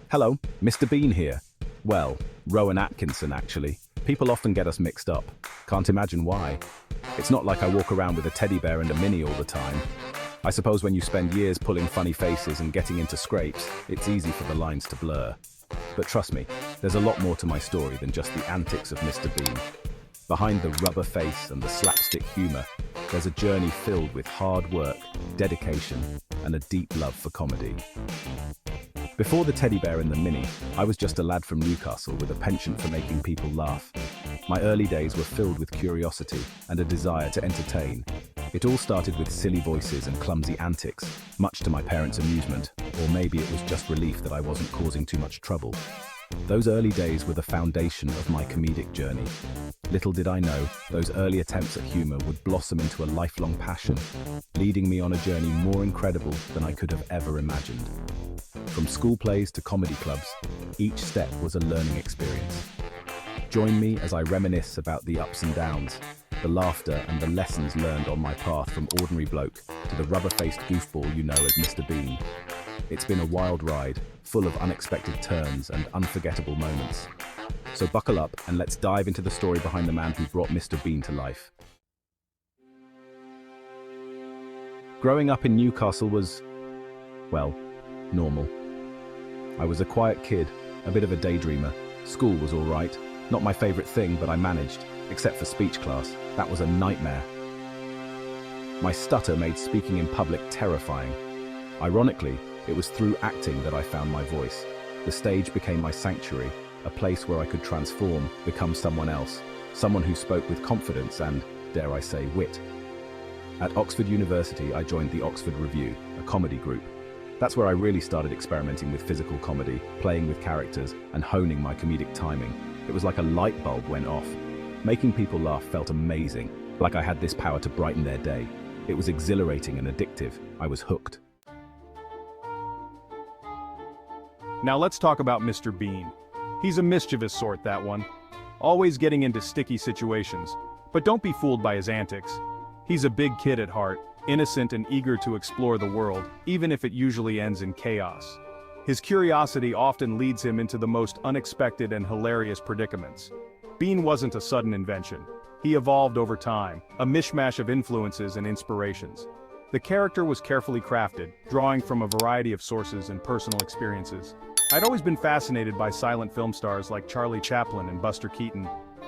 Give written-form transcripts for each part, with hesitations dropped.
Hello, Mr. Bean here. Well, Rowan Atkinson actually. People often get us mixed up. Can't imagine why. It's not like I walk around with a teddy bear and a mini all the time. I suppose when you spend years pulling funny faces and getting into scrapes, it's easy for the lines to blur. But trust me, there's a lot more to my story than just the antics of Mr. Bean. Behind the rubber face and the slapstick humor, there's a journey filled with hard work, dedication, and a deep love for comedy. Before the teddy bear and the mini, I was just a lad from Newcastle with a penchant for making people laugh. My early days were filled with curiosity and a desire to entertain. It all started with silly voices and clumsy antics, much to my parents' amusement, or maybe it was just relief that I wasn't causing too much trouble. Those early days were the foundation of my comedic journey. Little did I know, those early attempts at humor would blossom into a lifelong passion, leading me on a journey more incredible than I could have ever imagined. From school plays to comedy clubs, each step was a learning experience. Join me as I reminisce about the ups and downs, the laughter and the lessons learned on my path from ordinary bloke to the rubber-faced goofball you know as Mr. Bean. It's been a wild ride, full of unexpected turns and unforgettable moments. So buckle up and let's dive into the story behind the man who brought Mr. Bean to life. Growing up in Newcastle was, well, normal. I was a quiet kid, a bit of a daydreamer. School was all right. Not my favorite thing, but I managed, except for speech class. That was a nightmare. My stutter made speaking in public terrifying. Ironically, it was through acting that I found my voice. The stage became my sanctuary, a place where I could transform, become someone else, someone who spoke with confidence and, dare I say, wit. At Oxford University, I joined the Oxford Revue, a comedy group. That's where I really started experimenting with physical comedy, playing with characters, and honing my comedic timing. It was like a light bulb went off. Making people laugh felt amazing, like I had this power to brighten their day. It was exhilarating and addictive. I was hooked. Now let's talk about Mr. Bean. He's a mischievous sort, that one. Always getting into sticky situations. But don't be fooled by his antics. He's a big kid at heart, innocent and eager to explore the world, even if it usually ends in chaos. His curiosity often leads him into the most unexpected and hilarious predicaments. Bean wasn't a sudden invention. He evolved over time, a mishmash of influences and inspirations. The character was carefully crafted, drawing from a variety of sources and personal experiences. I'd always been fascinated by silent film stars like Charlie Chaplin and Buster Keaton.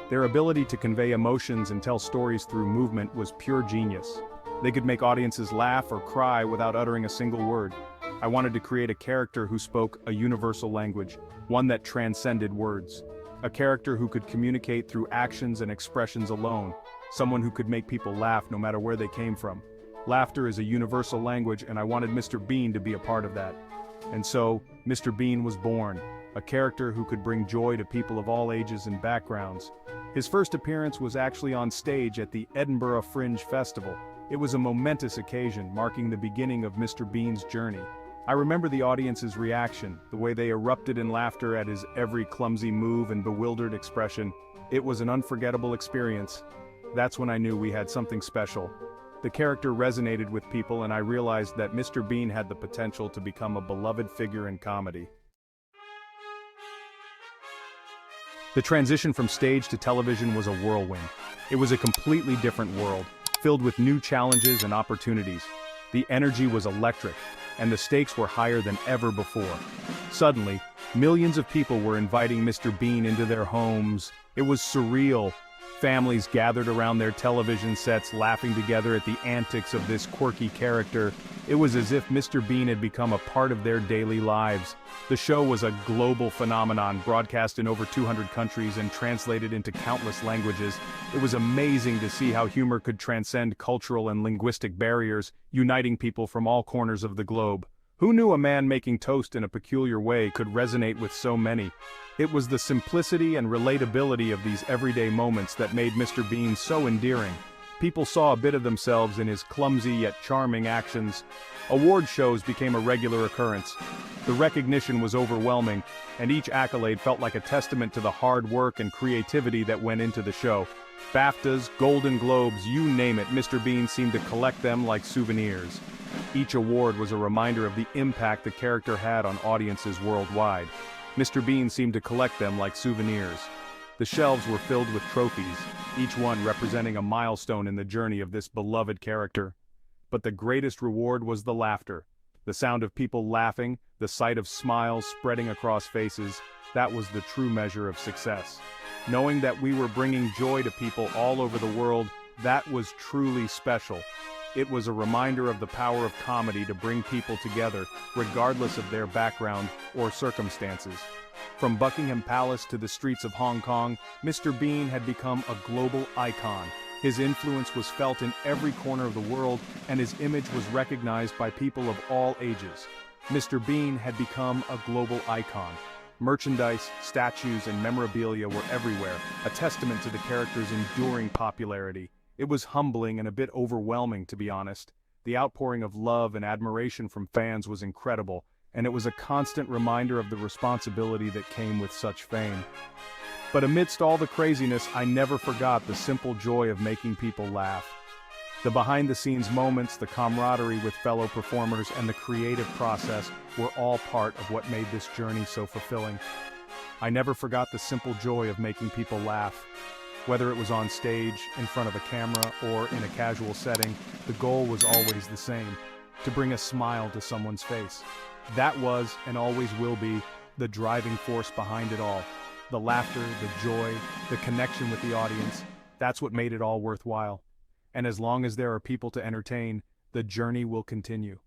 Their ability to convey emotions and tell stories through movement was pure genius. They could make audiences laugh or cry without uttering a single word. I wanted to create a character who spoke a universal language, one that transcended words. A character who could communicate through actions and expressions alone, someone who could make people laugh no matter where they came from. Laughter is a universal language, and I wanted Mr. Bean to be a part of that. And so, Mr. Bean was born, a character who could bring joy to people of all ages and backgrounds. His first appearance was actually on stage at the Edinburgh Fringe Festival. It was a momentous occasion, marking the beginning of Mr. Bean's journey. I remember the audience's reaction, the way they erupted in laughter at his every clumsy move and bewildered expression. It was an unforgettable experience. That's when I knew we had something special. The character resonated with people, and I realized that Mr. Bean had the potential to become a beloved figure in comedy. The transition from stage to television was a whirlwind. It was a completely different world, filled with new challenges and opportunities. The energy was electric, and the stakes were higher than ever before. Suddenly, millions of people were inviting Mr. Bean into their homes. It was surreal. Families gathered around their television sets, laughing together at the antics of this quirky character. It was as if Mr. Bean had become a part of their daily lives. The show was a global phenomenon, broadcast in over 200 countries and translated into countless languages. It was amazing to see how humor could transcend cultural and linguistic barriers, uniting people from all corners of the globe. Who knew a man making toast in a peculiar way could resonate with so many? It was the simplicity and relatability of these everyday moments that made Mr. Bean so endearing. People saw a bit of themselves in his clumsy yet charming actions. Award shows became a regular occurrence. The recognition was overwhelming, and each accolade felt like a testament to the hard work and creativity that went into the show. BAFTAs, Golden Globes, you name it, Mr. Bean seemed to collect them like souvenirs. Each award was a reminder of the impact the character had on audiences worldwide. Mr. Bean seemed to collect them like souvenirs. The shelves were filled with trophies, each one representing a milestone in the journey of this beloved character. But the greatest reward was the laughter. The sound of people laughing, the sight of smiles spreading across faces, that was the true measure of success. Knowing that we were bringing joy to people all over the world, that was truly special. It was a reminder of the power of comedy to bring people together, regardless of their background or circumstances. From Buckingham Palace to the streets of Hong Kong, Mr. Bean had become a global icon. His influence was felt in every corner of the world, and his image was recognized by people of all ages. Mr. Bean had become a global icon. Merchandise, statues, and memorabilia were everywhere, a testament to the character's enduring popularity. It was humbling and a bit overwhelming, to be honest. The outpouring of love and admiration from fans was incredible, and it was a constant reminder of the responsibility that came with such fame. But amidst all the craziness, I never forgot the simple joy of making people laugh. The behind-the-scenes moments, the camaraderie with fellow performers, and the creative process were all part of what made this journey so fulfilling. I never forgot the simple joy of making people laugh. Whether it was on stage, in front of a camera, or in a casual setting, the goal was always the same: to bring a smile to someone's face. That was, and always will be, the driving force behind it all. The laughter, the joy, the connection with the audience, that's what made it all worthwhile. And as long as there are people to entertain, the journey will continue.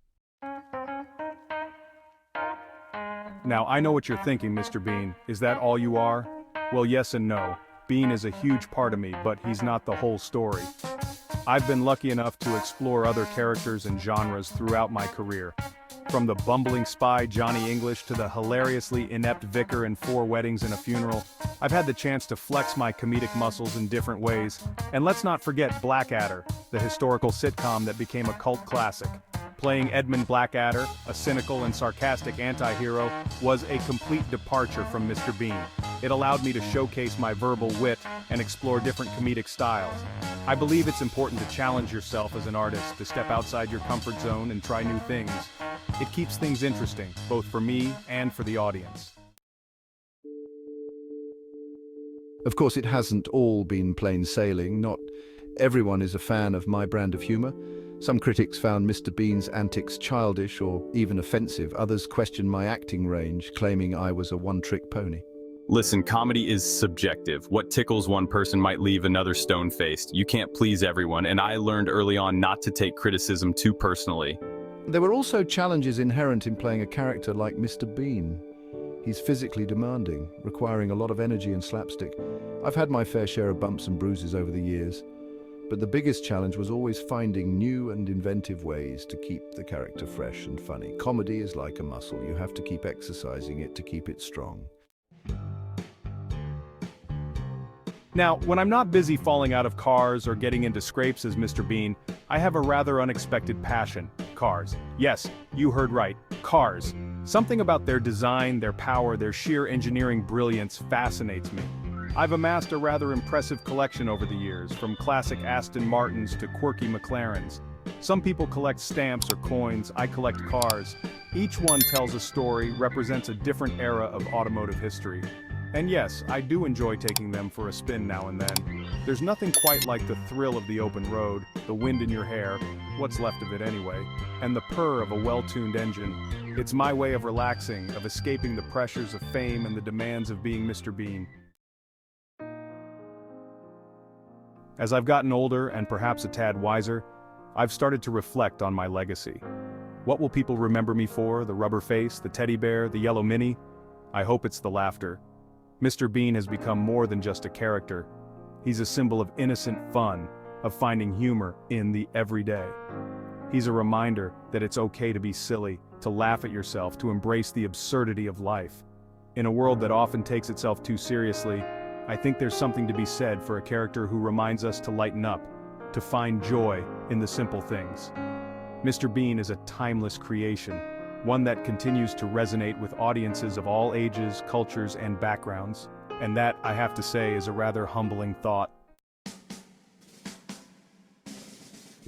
Now, I know what you're thinking, Mr. Bean. Is that all you are? Well, yes and no. Bean is a huge part of me, but he's not the whole story. I've been lucky enough to explore other characters and genres throughout my career. From the bumbling spy Johnny English to the hilariously inept vicar in 4 Weddings and a Funeral, I've had the chance to flex my comedic muscles in different ways. And let's not forget Blackadder, the historical sitcom that became a cult classic. Playing Edmund Blackadder, a cynical and sarcastic anti-hero, was a complete departure from Mr. Bean. It allowed me to showcase my verbal wit and explore different comedic styles. I believe it's important to challenge yourself as an artist, to step outside your comfort zone and try new things. It keeps things interesting, both for me and for the audience. Of course, it hasn't all been plain sailing. Not everyone is a fan of my brand of humor. Some critics found Mr. Bean's antics childish or even offensive. Others questioned my acting range, claiming I was a one-trick pony. Listen, comedy is subjective. What tickles one person might leave another stone-faced. You can't please everyone, and I learned early on not to take criticism too personally. There were also challenges inherent in playing a character like Mr. Bean. He's physically demanding, requiring a lot of energy and slapstick. I've had my fair share of bumps and bruises over the years, but the biggest challenge was always finding new and inventive ways to keep the character fresh and funny. Comedy is like a muscle. You have to keep exercising it to keep it strong. Now, when I'm not busy falling out of cars or getting into scrapes as Mr. Bean, I have a rather unexpected passion: cars. Yes, you heard right, cars. Something about their design, their power, their sheer engineering brilliance fascinates me. I've amassed a rather impressive collection over the years, from classic Aston Martins to quirky McLarens. Some people collect stamps or coins, I collect cars. Each one tells a story, represents a different era of automotive history. And yes, I do enjoy taking them for a spin now and then. There's nothing quite like the thrill of the open road, the wind in your hair, what's left of it anyway, and the purr of a well-tuned engine. It's my way of relaxing, of escaping the pressures of fame and the demands of being Mr. Bean. As I've gotten older and perhaps a tad wiser, I've started to reflect on my legacy. What will people remember me for? The rubber face, the teddy bear, the yellow mini? I hope it's the laughter. Mr. Bean has become more than just a character. He's a symbol of innocent fun, of finding humor in the everyday. He's a reminder that it's okay to be silly, to laugh at yourself, to embrace the absurdity of life. In a world that often takes itself too seriously, I think there's something to be said for a character who reminds us to lighten up, to find joy in the simple things. Mr. Bean is a timeless creation, one that continues to resonate with audiences of all ages, cultures, and backgrounds. And that, I have to say, is a rather humbling thought.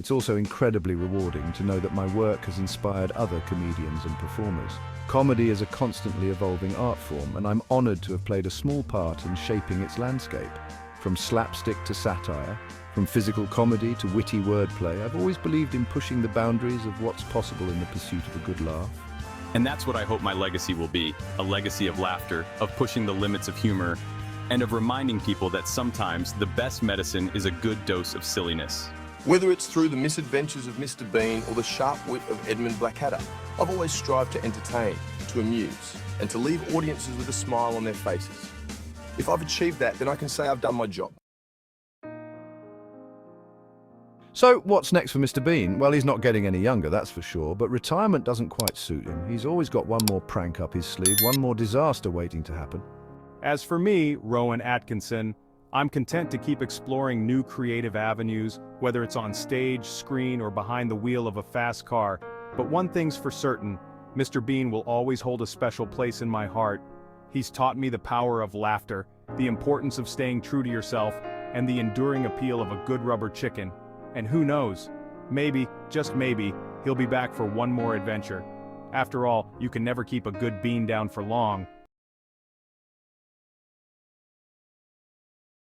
It's also incredibly rewarding to know that my work has inspired other comedians and performers. Comedy is a constantly evolving art form, and I'm honored to have played a small part in shaping its landscape. From slapstick to satire, from physical comedy to witty wordplay, I've always believed in pushing the boundaries of what's possible in the pursuit of a good laugh. And that's what I hope my legacy will be, a legacy of laughter, of pushing the limits of humor, and of reminding people that sometimes the best medicine is a good dose of silliness. Whether it's through the misadventures of Mr. Bean or the sharp wit of Edmund Blackadder, I've always strived to entertain, to amuse, and to leave audiences with a smile on their faces. If I've achieved that, then I can say I've done my job. So, what's next for Mr. Bean? Well, he's not getting any younger, that's for sure, but retirement doesn't quite suit him. He's always got one more prank up his sleeve, one more disaster waiting to happen. As for me, Rowan Atkinson, I'm content to keep exploring new creative avenues, whether it's on stage, screen, or behind the wheel of a fast car. But one thing's for certain, Mr. Bean will always hold a special place in my heart. He's taught me the power of laughter, the importance of staying true to yourself, and the enduring appeal of a good rubber chicken. And who knows, maybe, just maybe, he'll be back for one more adventure. After all, you can never keep a good bean down for long.